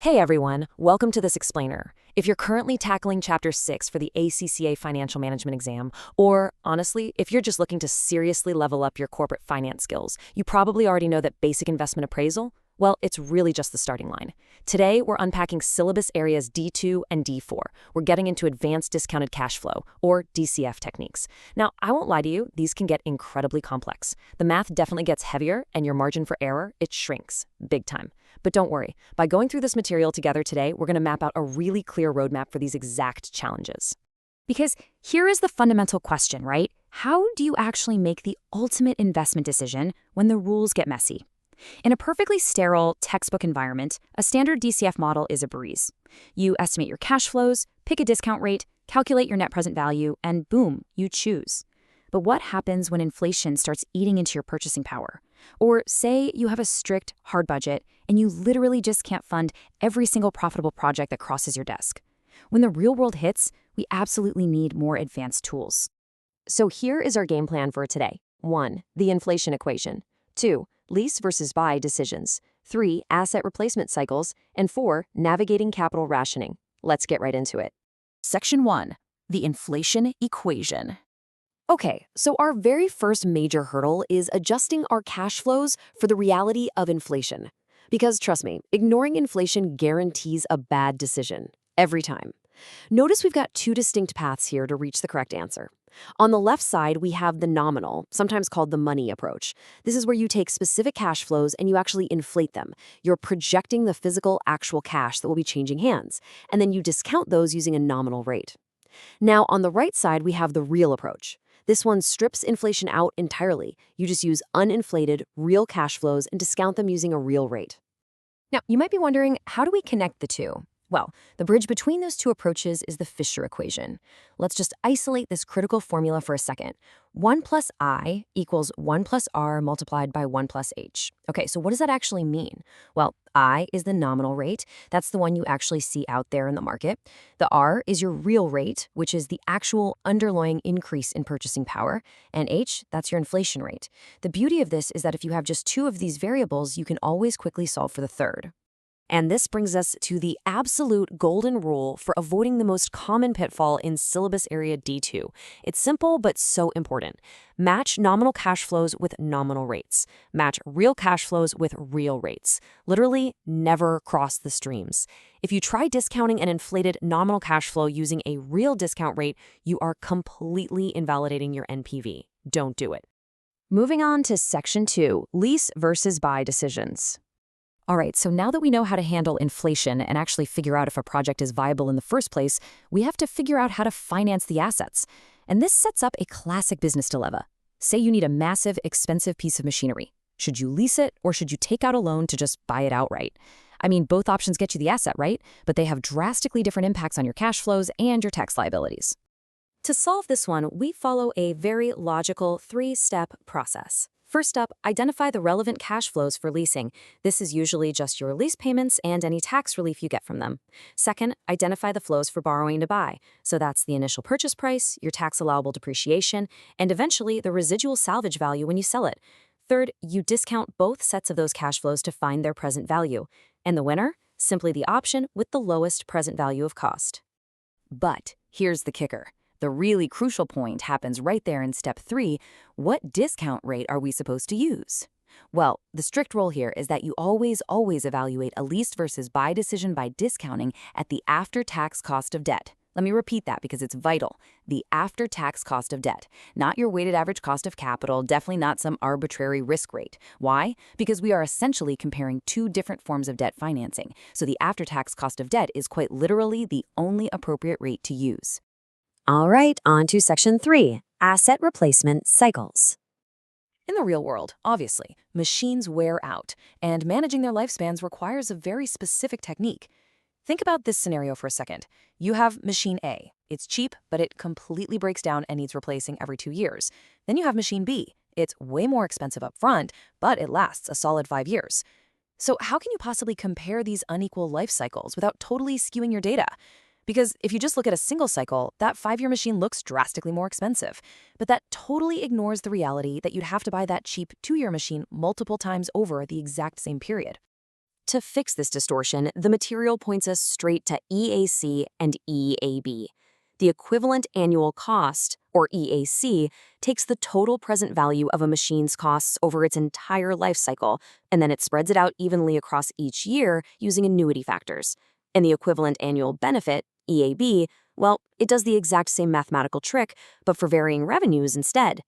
Hey everyone, welcome to this explainer. If you're currently tackling Chapter 6 for the ACCA Financial Management exam, or honestly, if you're just looking to seriously level up your corporate finance skills, you probably already know that basic investment appraisal, well, it's really just the starting line. Today, we're unpacking syllabus areas D2 and D4. We're getting into advanced discounted cash flow, or DCF techniques. Now, I won't lie to you, these can get incredibly complex. The math definitely gets heavier, and your margin for error, it shrinks, big time. But don't worry, by going through this material together today, we're going to map out a really clear roadmap for these exact challenges. Because here is the fundamental question, right? How do you actually make the ultimate investment decision when the rules get messy? In a perfectly sterile textbook environment, a standard DCF model is a breeze. You estimate your cash flows, pick a discount rate, calculate your net present value, and boom, you choose. But what happens when inflation starts eating into your purchasing power? Or say you have a strict, hard budget and you literally just can't fund every single profitable project that crosses your desk. When the real world hits, we absolutely need more advanced tools. So here is our game plan for today. 1. The inflation equation. 2. Lease versus buy decisions. 3. Asset replacement cycles. And 4. Navigating capital rationing. Let's get right into it. Section 1. The inflation equation. Okay, so our very first major hurdle is adjusting our cash flows for the reality of inflation. Because trust me, ignoring inflation guarantees a bad decision, every time. Notice we've got two distinct paths here to reach the correct answer. On the left side, we have the nominal, sometimes called the money approach. This is where you take specific cash flows and you actually inflate them. You're projecting the physical, actual cash that will be changing hands, and then you discount those using a nominal rate. Now, on the right side, we have the real approach. This one strips inflation out entirely. You just use uninflated, real cash flows and discount them using a real rate. Now, you might be wondering, how do we connect the two? Well, the bridge between those two approaches is the Fisher equation. Let's just isolate this critical formula for a second. 1 plus I equals 1 plus R multiplied by 1 plus H. Okay, so what does that actually mean? Well, I is the nominal rate. That's the one you actually see out there in the market. The R is your real rate, which is the actual underlying increase in purchasing power. And H, that's your inflation rate. The beauty of this is that if you have just two of these variables, you can always quickly solve for the third. And this brings us to the absolute golden rule for avoiding the most common pitfall in syllabus area D2. It's simple, but so important. Match nominal cash flows with nominal rates. Match real cash flows with real rates. Literally, never cross the streams. If you try discounting an inflated nominal cash flow using a real discount rate, you are completely invalidating your NPV. Don't do it. Moving on to Section 2, lease versus buy decisions. All right, so now that we know how to handle inflation and actually figure out if a project is viable in the first place, we have to figure out how to finance the assets. And this sets up a classic business dilemma. Say you need a massive, expensive piece of machinery. Should you lease it or should you take out a loan to just buy it outright? I mean, both options get you the asset, right? But they have drastically different impacts on your cash flows and your tax liabilities. To solve this one, we follow a very logical three-step process. First up, identify the relevant cash flows for leasing. This is usually just your lease payments and any tax relief you get from them. Second, identify the flows for borrowing to buy. So that's the initial purchase price, your tax allowable depreciation, and eventually the residual salvage value when you sell it. Third, you discount both sets of those cash flows to find their present value. And the winner? Simply the option with the lowest present value of cost. But here's the kicker. The really crucial point happens right there in step 3. What discount rate are we supposed to use? Well, the strict rule here is that you always evaluate a lease versus buy decision by discounting at the after-tax cost of debt. Let me repeat that because it's vital. The after-tax cost of debt, not your weighted average cost of capital, definitely not some arbitrary risk rate. Why? Because we are essentially comparing two different forms of debt financing. So the after-tax cost of debt is quite literally the only appropriate rate to use. All right, on to Section 3, asset replacement cycles. In the real world, obviously, machines wear out, and managing their lifespans requires a very specific technique. Think about this scenario for a second. You have machine A. It's cheap, but it completely breaks down and needs replacing every 2 years. Then you have machine B. It's way more expensive up front, but it lasts a solid 5 years. So how can you possibly compare these unequal life cycles without totally skewing your data? Because if you just look at a single cycle, that 5-year machine looks drastically more expensive. But that totally ignores the reality that you'd have to buy that cheap 2-year machine multiple times over the exact same period. To fix this distortion, the material points us straight to EAC and EAB. The equivalent annual cost, or EAC, takes the total present value of a machine's costs over its entire life cycle, and then it spreads it out evenly across each year using annuity factors. And the equivalent annual benefit, EAB, well, it does the exact same mathematical trick, but for varying revenues instead.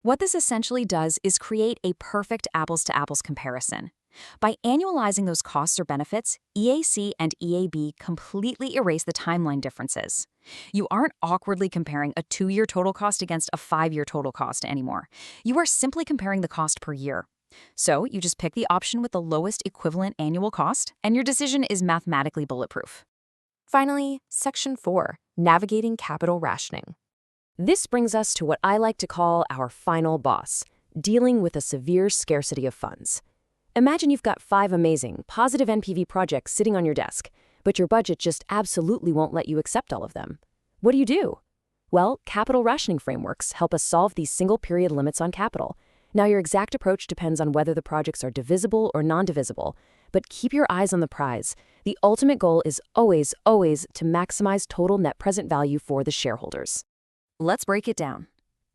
What this essentially does is create a perfect apples-to-apples comparison. By annualizing those costs or benefits, EAC and EAB completely erase the timeline differences. You aren't awkwardly comparing a 2-year total cost against a 5-year total cost anymore. You are simply comparing the cost per year. So you just pick the option with the lowest equivalent annual cost, and your decision is mathematically bulletproof. Finally, Section 4, Navigating Capital Rationing. This brings us to what I like to call our final boss, dealing with a severe scarcity of funds. Imagine you've got 5 amazing, positive NPV projects sitting on your desk, but your budget just absolutely won't let you accept all of them. What do? Well, capital rationing frameworks help us solve these single-period limits on capital. Now, your exact approach depends on whether the projects are divisible or non-divisible, but keep your eyes on the prize. The ultimate goal is always to maximize total net present value for the shareholders. Let's break it down.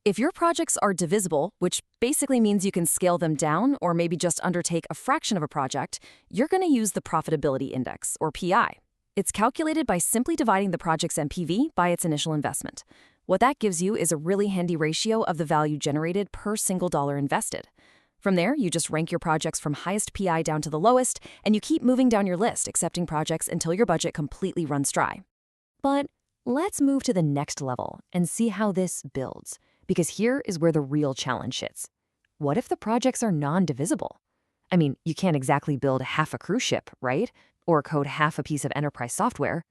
If your projects are divisible, which basically means you can scale them down or maybe just undertake a fraction of a project, you're going to use the Profitability Index, or PI. It's calculated by simply dividing the project's NPV by its initial investment. What that gives you is a really handy ratio of the value generated per single dollar invested. From there, you just rank your projects from highest PI down to the lowest, and you keep moving down your list, accepting projects until your budget completely runs dry. But let's move to the next level and see how this builds. Because here is where the real challenge sits. What if the projects are non-divisible? I mean, you can't exactly build half a cruise ship, right? Or code half a piece of enterprise software.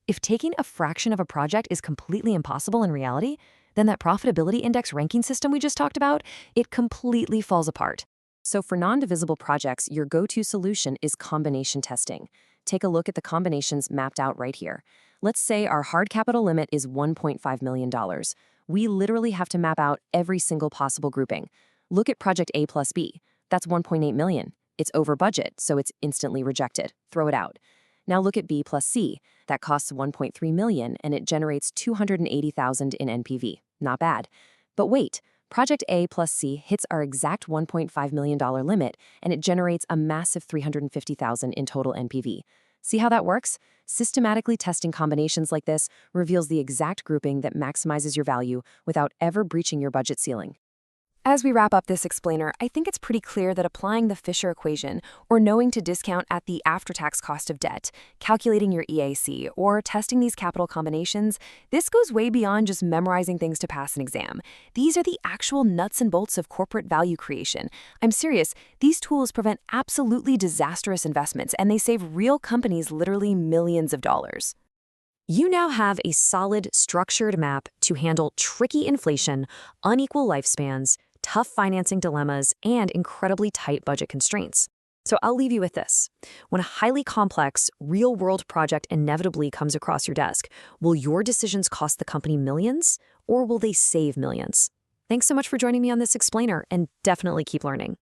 If taking a fraction of a project is completely impossible in reality, then that profitability index ranking system we just talked about, it completely falls apart. So for non-divisible projects, your go-to solution is combination testing. Take a look at the combinations mapped out right here. Let's say our hard capital limit is $1.5 million. We literally have to map out every single possible grouping. Look at project A plus B. That's 1.8 million. It's over budget, so it's instantly rejected. Throw it out. Now look at B plus C. That costs 1.3 million and it generates 280,000 in NPV. Not bad. But wait, project A plus C hits our exact $1.5 million limit and it generates a massive 350,000 in total NPV. See how that works? Systematically testing combinations like this reveals the exact grouping that maximizes your value without ever breaching your budget ceiling. As we wrap up this explainer, I think it's pretty clear that applying the Fisher equation, or knowing to discount at the after-tax cost of debt, calculating your EAC, or testing these capital combinations, this goes way beyond just memorizing things to pass an exam. These are the actual nuts and bolts of corporate value creation. I'm serious, these tools prevent absolutely disastrous investments, and they save real companies literally millions of dollars. You now have a solid, structured map to handle tricky inflation, unequal lifespans, tough financing dilemmas, and incredibly tight budget constraints. So I'll leave you with this. When a highly complex, real-world project inevitably comes across your desk, will your decisions cost the company millions, or will they save millions? Thanks so much for joining me on this explainer, and definitely keep learning.